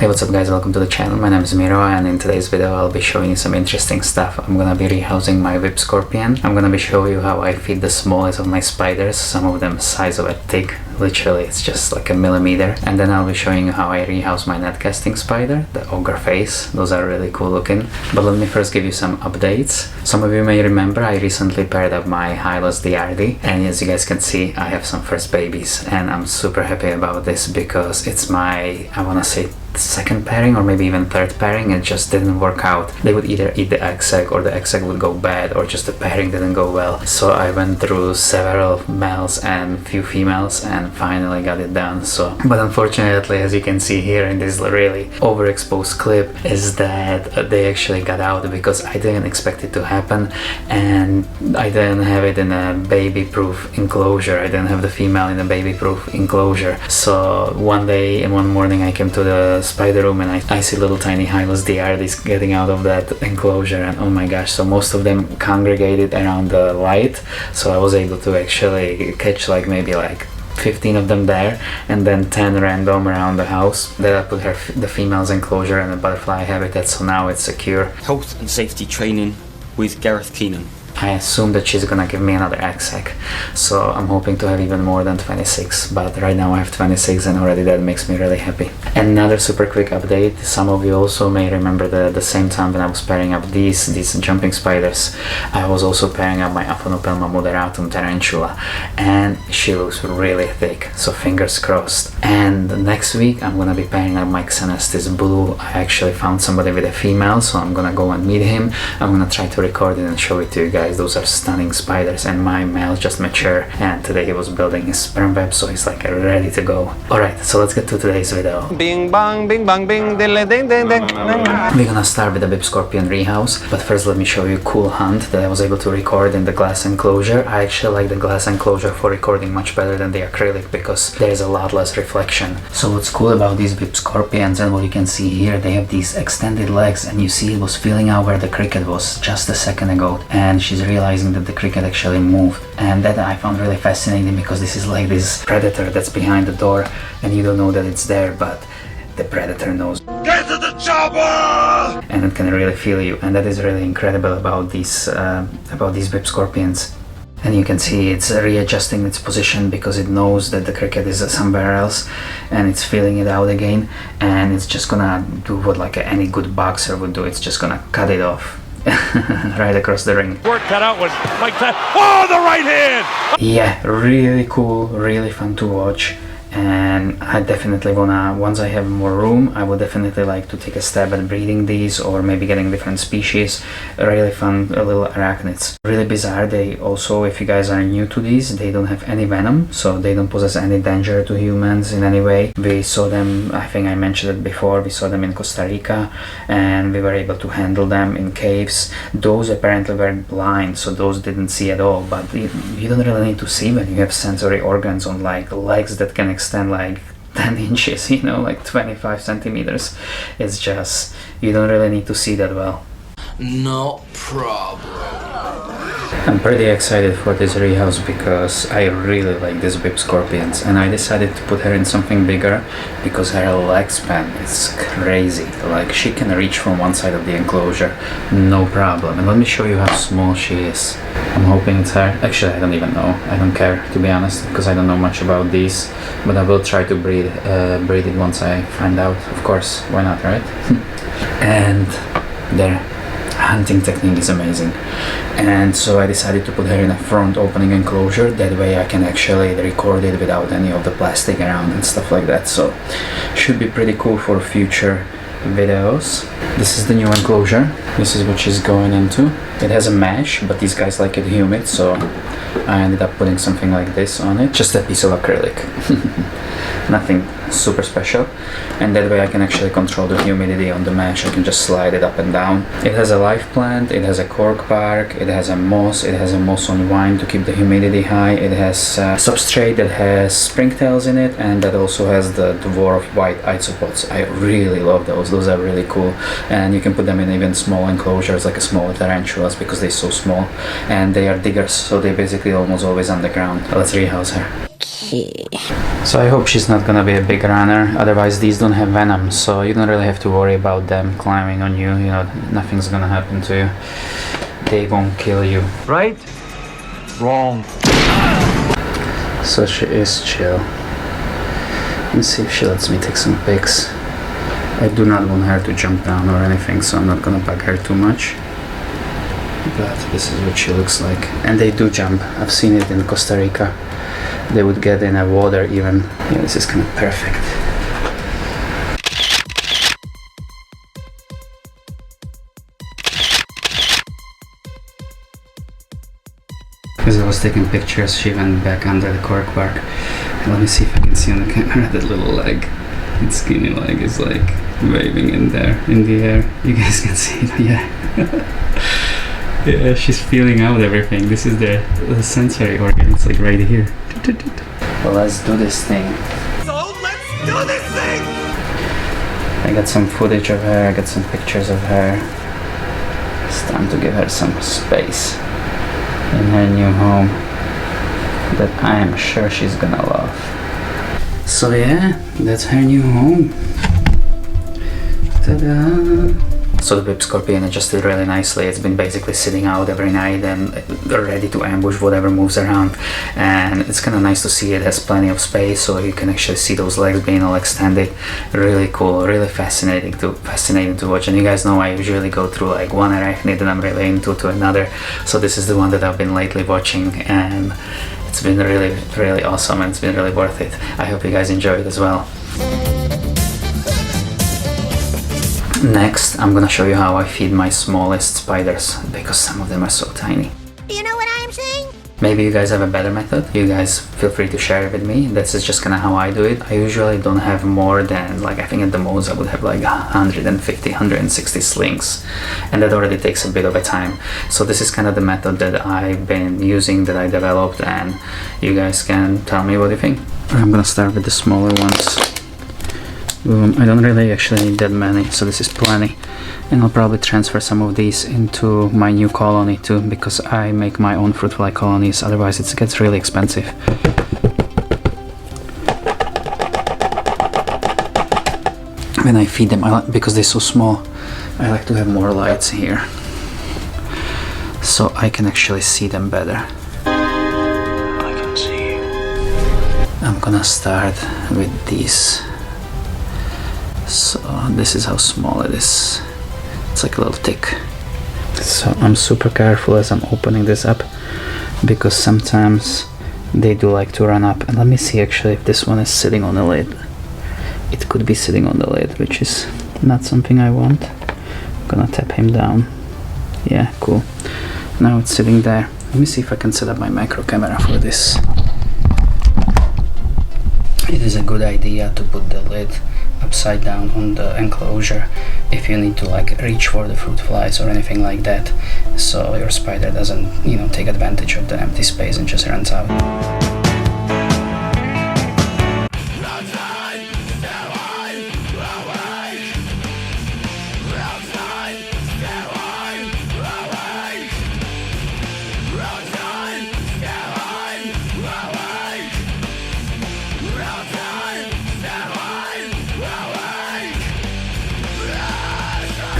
Hey, what's up guys, welcome to the channel. My name is Miro and in today's video I'll be showing you some interesting stuff. I'm gonna be rehousing my whip scorpion. I'm gonna be showing you how I feed the smallest of my spiders, some of them size of a tick. Literally, it's just like a millimeter. And then I'll be showing you how I rehouse my net casting spider, the ogre face. Those are really cool looking. But let me first give you some updates. Some of you may remember I recently paired up my Hylos DRD, and as you guys can see, I have some first babies, and I'm super happy about this because it's my, I wanna say, second pairing or maybe even third pairing. It just didn't work out. They would either eat the egg sac or the egg sac would go bad, or just the pairing didn't go well. So I went through several males and few females and finally got it done. So, but unfortunately, as you can see here in this really overexposed clip, is that they actually got out because I didn't expect it to happen, and I didn't have it in a baby-proof enclosure. I didn't have the female in a baby-proof enclosure. So one day and one morning I came to the spider room and I see little tiny Hylos DRDs getting out of that enclosure, and oh my gosh, so most of them congregated around the light, so I was able to actually catch like maybe like 15 of them there, and then 10 random around the house. Then I put the female's enclosure in a butterfly habitat, so now it's secure. Health and safety training with Gareth Keenan. I assume that she's gonna give me another egg sac, so I'm hoping to have even more than 26, but right now I have 26 and already that makes me really happy. Another super quick update, some of you also may remember the same time when I was pairing up these jumping spiders, I was also pairing up my Aphanopelma moderatum tarantula, and she looks really thick, so fingers crossed. And next week I'm gonna be pairing up my Xenestis blue. I actually found somebody with a female, so I'm gonna go and meet him. I'm gonna try to record it and show it to you guys. Those are stunning spiders, and my male just matured, and today he was building his sperm web, so he's like ready to go. Alright, so let's get to today's video. Bing bang, bing bang, bing, ding ding ding ding. We're gonna start with the whip scorpion rehouse, but first let me show you a cool hunt that I was able to record in the glass enclosure. I actually like the glass enclosure for recording much better than the acrylic because there's a lot less reflection. So what's cool about these whip scorpions, and what you can see here, they have these extended legs, and you see it was feeling out where the cricket was just a second ago, and she's realizing that the cricket actually moved, and that I found really fascinating because this is like this predator that's behind the door and you don't know that it's there, but the predator knows. Get to the chopper! And it can really feel you, and that is really incredible about these whip scorpions. And you can see it's readjusting its position because it knows that the cricket is somewhere else, and it's feeling it out again, and it's just gonna do what like any good boxer would do. It's just gonna cut it off right across the ring. Work cut out with Mike Tyson. Oh, the right hand! Yeah, really cool, really fun to watch. And I definitely wanna, once I have more room, I would definitely like to take a stab at breeding these or maybe getting different species. Really fun little arachnids. Really bizarre. They also, if you guys are new to these, they don't have any venom, so they don't pose any danger to humans in any way. We saw them, I think I mentioned it before, we saw them in Costa Rica and we were able to handle them in caves. Those apparently were blind, so those didn't see at all, but you don't really need to see when you have sensory organs on like legs that can extend like 10 inches, you know, like 25 centimeters. It's just, you don't really need to see that well. No problem. I'm pretty excited for this rehouse because I really like these whip scorpions, and I decided to put her in something bigger because her leg span is crazy. Like, she can reach from one side of the enclosure, no problem. And let me show you how small she is. I'm hoping it's her. Actually, I don't even know. I don't care, to be honest, because I don't know much about these, but I will try to breed it once I find out. Of course, why not, right? And there. Hunting technique is amazing, and so I decided to put her in a front opening enclosure. That way I can actually record it without any of the plastic around and stuff like that, so should be pretty cool for future videos. This is the new enclosure. This is what she's going into. It has a mesh, but these guys like it humid, so I ended up putting something like this on it, just a piece of acrylic. Nothing super special, and that way I can actually control the humidity on the mesh. I can just slide it up and down. It has a live plant, it has a cork bark, it has a moss on vine to keep the humidity high, it has substrate that has springtails in it, and that also has the dwarf white isopods. I really love those are really cool, and you can put them in even small enclosures like a smaller tarantulas because they're so small, and they are diggers, so they're basically almost always underground. Let's rehouse her. So I hope she's not gonna be a big runner, otherwise these don't have venom, so you don't really have to worry about them climbing on you, you know, nothing's gonna happen to you. They won't kill you. Right? Wrong. So she is chill. Let's see if she lets me take some pics. I do not want her to jump down or anything, so I'm not gonna bug her too much. But this is what she looks like. And they do jump. I've seen it in Costa Rica. They would get in the water even. Yeah, this is kind of perfect. As I was taking pictures, she went back under the cork bark. And let me see if I can see on the camera that little leg. Its skinny leg is like waving in there, in the air. You guys can see it, yeah. Yeah, she's feeling out everything. This is the sensory organ. It's like right here. Well, let's do this thing. So let's do this thing! I got some footage of her, I got some pictures of her. It's time to give her some space in her new home that I am sure she's gonna love. So yeah, that's her new home. Ta-da! So the whip scorpion adjusted really nicely. It's been basically sitting out every night and ready to ambush whatever moves around. And it's kind of nice to see it has plenty of space, so you can actually see those legs being all extended. Really cool, really fascinating to watch. And you guys know I usually go through like one arachnid that I'm really into to another. So this is the one that I've been lately watching, and it's been really, really awesome, and it's been really worth it. I hope you guys enjoy it as well. Next, I'm gonna show you how I feed my smallest spiders, because some of them are so tiny. Do you know what I'm saying? Maybe you guys have a better method. You guys feel free to share it with me. This is just kind of how I do it. I usually don't have more than, like, I think at the most I would have like 150, 160 slings. And that already takes a bit of a time. So this is kind of the method that I've been using, that I developed, and you guys can tell me what you think. I'm gonna start with the smaller ones. I don't really actually need that many, so this is plenty. And I'll probably transfer some of these into my new colony too, because I make my own fruit fly colonies, otherwise it gets really expensive. When I feed them, because they're so small, I like to have more lights here, so I can actually see them better. I can see you. I'm gonna start with these. So this is how small it is. It's like a little tick. So I'm super careful as I'm opening this up, because sometimes they do like to run up. And let me see actually if this one is sitting on the lid. It could be sitting on the lid, which is not something I want. I'm gonna tap him down. Yeah, cool. Now it's sitting there. Let me see if I can set up my macro camera for this. It is a good idea to put the lid upside down on the enclosure if you need to like reach for the fruit flies or anything like that, so your spider doesn't, you know, take advantage of the empty space and just runs out.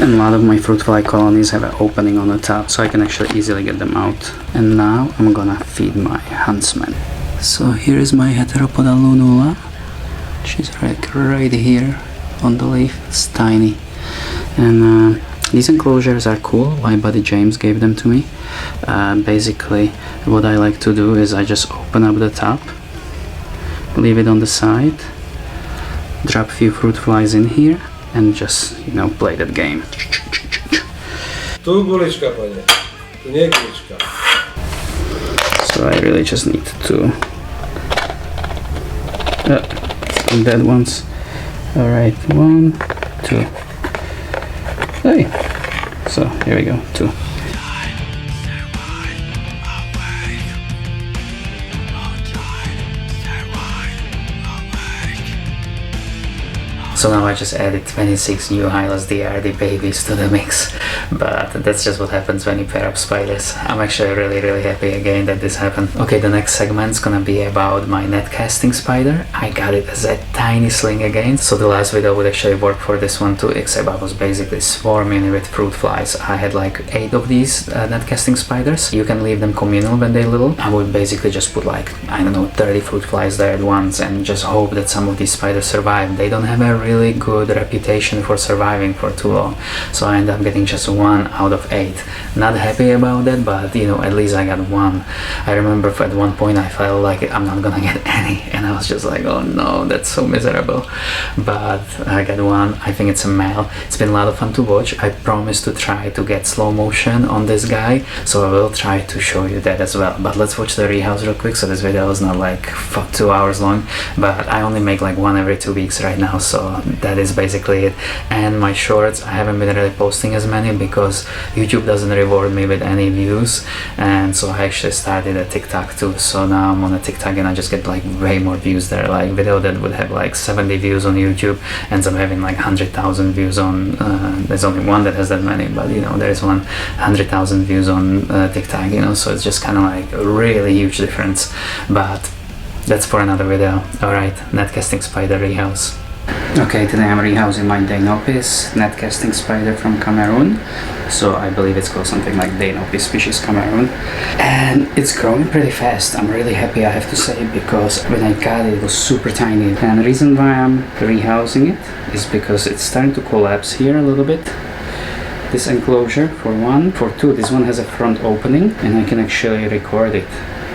And a lot of my fruit fly colonies have an opening on the top, so I can actually easily get them out. And now I'm gonna feed my huntsman. So here is my Heteropoda lunula. She's like right here on the leaf. It's tiny. And these enclosures are cool. My buddy James gave them to me. Basically, what I like to do is I just open up the top, leave it on the side, drop a few fruit flies in here, and just, you know, play that game. So I really just need to some dead ones. Alright, 1, 2. Hey! So here we go, 2. So now I just added 26 new Hylas DRD babies to the mix. but that's just what happens when you pair up spiders. I'm actually really happy again that this happened. Okay, the next segment's gonna be about my net casting spider. I got it as a tiny sling again, so the last video would actually work for this one too, except I was basically swarming with fruit flies. I had like 8 of these net casting spiders. You can leave them communal when they're little. I would basically just put like, I don't know, 30 fruit flies there at once and just hope that some of these spiders survive. They don't have a really good reputation for surviving for too long, so I ended up getting just 1 out of 8. Not happy about that, but you know, at least I got 1. I remember at one point I felt like I'm not gonna get any, and I was just like, oh no, that's so miserable. But I got 1. I think it's a male. It's been a lot of fun to watch. I promise to try to get slow motion on this guy, so I will try to show you that as well. But let's watch the rehouse real quick. So this video is not like 2 hours long, but I only make like 1 every 2 weeks right now, so that is basically it. And my shorts, I haven't been really posting as many because YouTube doesn't reward me with any views, and so I actually started a TikTok too. So now I'm on a TikTok and I just get like way more views there. Like video that would have like 70 views on YouTube ends up having like 100,000 views on there's only one that has that many, but you know, there's 100,000 views on TikTok, you know, so it's just kind of like a really huge difference. But that's for another video. Alright, net casting spider rehouse. Okay, today I'm rehousing my Deinopis net casting spider from Cameroon. So I believe it's called something like Deinopis Sp Cameroon, and it's growing pretty fast. I'm really happy, I have to say, because when I got it, it was super tiny. And the reason why I'm rehousing it is because it's starting to collapse here a little bit. This enclosure, for one. For two, this one has a front opening and I can actually record it,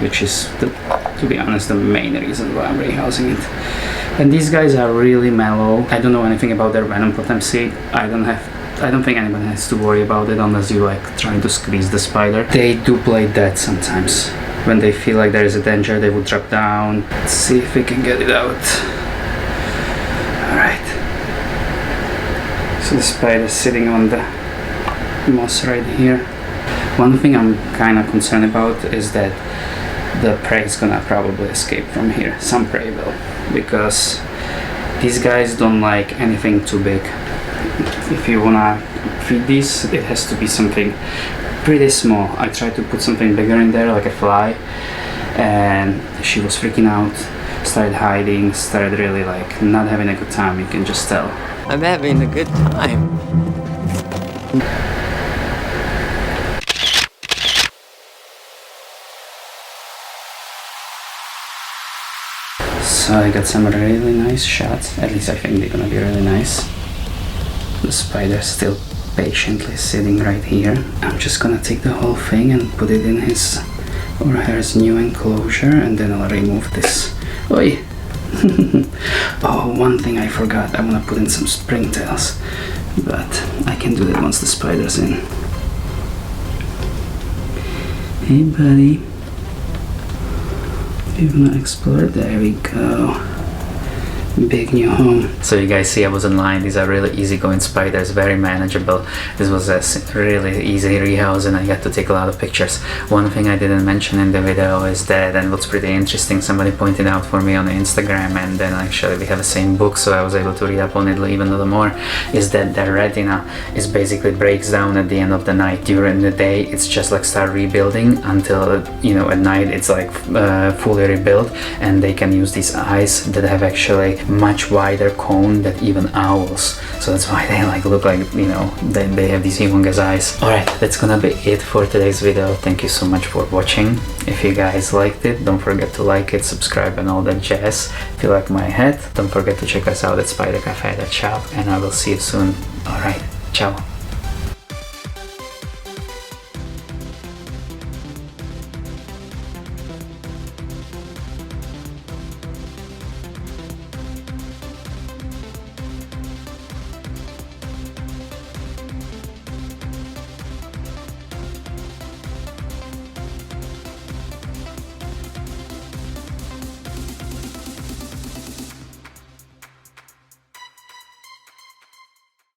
which is, to be honest, the main reason why I'm rehousing it. And these guys are really mellow. I don't know anything about their venom potency. I don't think anyone has to worry about it unless you like trying to squeeze the spider. They do play dead sometimes. When they feel like there is a danger, they will drop down. Let's see if we can get it out. Alright. So the spider is sitting on the moss right here. One thing I'm kind of concerned about is that the prey is gonna probably escape from here. Some prey will, because these guys don't like anything too big. If you wanna feed these, it has to be something pretty small. I tried to put something bigger in there, like a fly, and she was freaking out, started hiding, started really like not having a good time. You can just tell. I'm having a good time. So I got some really nice shots. At least I think they're gonna be really nice. The spider's still patiently sitting right here. I'm just gonna take the whole thing and put it in his or her's new enclosure, and then I'll remove this. Oi! Oh, one thing I forgot. I wanna put in some springtails, but I can do that once the spider's in. Hey buddy. You wanna explore? There we go. Big new home. So you guys see I was online. These are really easygoing spiders, very manageable. This was a really easy rehouse and I got to take a lot of pictures. One thing I didn't mention in the video is that, and what's pretty interesting, somebody pointed out for me on Instagram, and then actually we have the same book, so I was able to read up on it even a little more, is that the retina is basically breaks down at the end of the night. During the day it's just like start rebuilding until, you know, at night it's like fully rebuilt, and they can use these eyes that have actually much wider cone than even owls, so that's why they like look like, you know, they have these humongous eyes. Alright, that's gonna be it for today's video. Thank you so much for watching. If you guys liked it, don't forget to like it, subscribe and all that jazz. If you like my head, don't forget to check us out at Spider Cafe at shop, and I will see you soon. Alright, ciao.